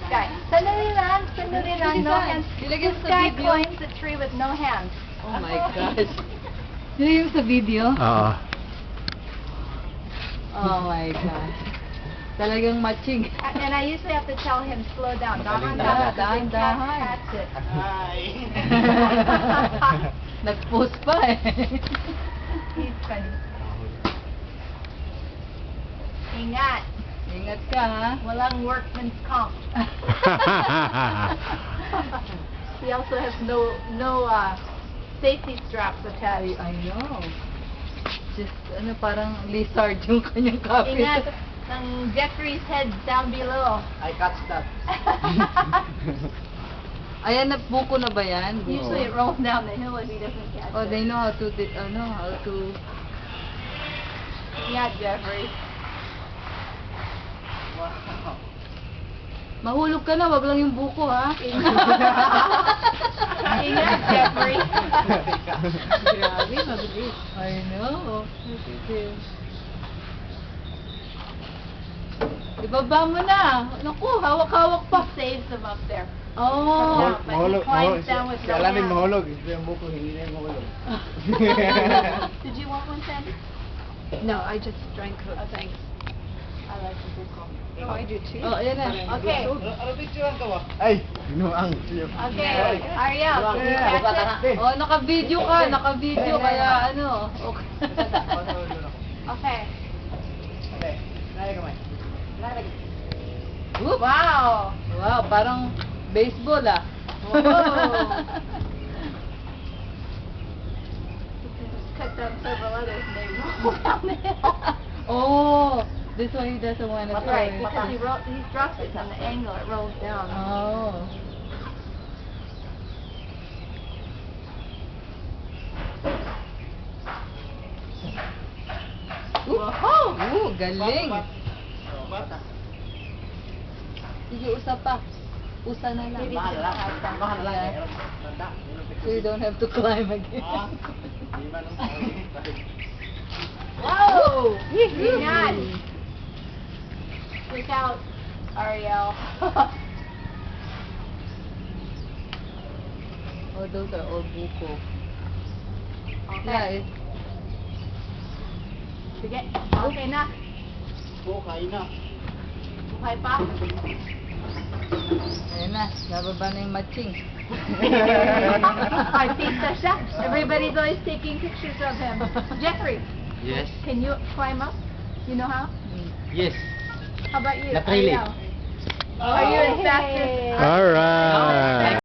guy. Sandali lang, no hands. This guy climbs the tree with no hands. Oh my gosh. Yun yung sa video? Oo. Oh my gosh. Talagang matching. And I usually have to tell him, slow down. Dahan-dahan. They can't catch it. Nag-post pa eh. He's funny. Ingat. Ingat ka ha. Walang workman's comp. He also has no safety straps attached. I know. Just parang lizard yung kanyang kapit. Ingat ng Jeffrey's head down below. I catch that. Ayan, buko na ba yan? Usually it rolls down the hill if he doesn't catch Oh, it. they know how to Yeah, Jeffrey. Wow. Mahulog ka na, wag lang yung buko ha. Ingat, Jeffrey. Grabe, mabilis. I know. Ibaba mo na. Naku, hawak-hawak pa. Saves him up there. Oh. But he climbs down with no Si Alamin hands. mahulog. Ito yung buko, hindi na yung mahulog. Did you want one, Sandy? No, I just drank it. Oh, thanks. I like the buko. Oh, I do too. Oh, ayan na. Okay. Ano picturean ka ba? Ay, binuang. Okay, Ariel, can you catch it? Oh, naka-video ka, kaya ano. Okay. Okay. Okay, naya kamay. Whoop. Wow. Wow, parang baseball ah. Whoa. Cut down several others and they roll down the hill. Oh, this one he doesn't want to Right, try. because he drops it on the angle, it rolls down. Oh. Whoa! Galing. Bata. Sige, usa pa. Usa na lang. Mahal lang. Mahal lang. Yeah. Tanda. So you don't have to climb again. Di ba nung Whoa! Ingat! Look out, Ariel. Oh, those are all buko. Okay. Yeah, Sige. Okay na. buko, kain na. Buhay pa. ayun na. Nababa na yung matching. Artista siya. Everybody's always taking pictures of him. Jeffrey, Yes. can you climb up? You know how? Yes. How about you? Not really. Ariel? Are you as fast as... Alright.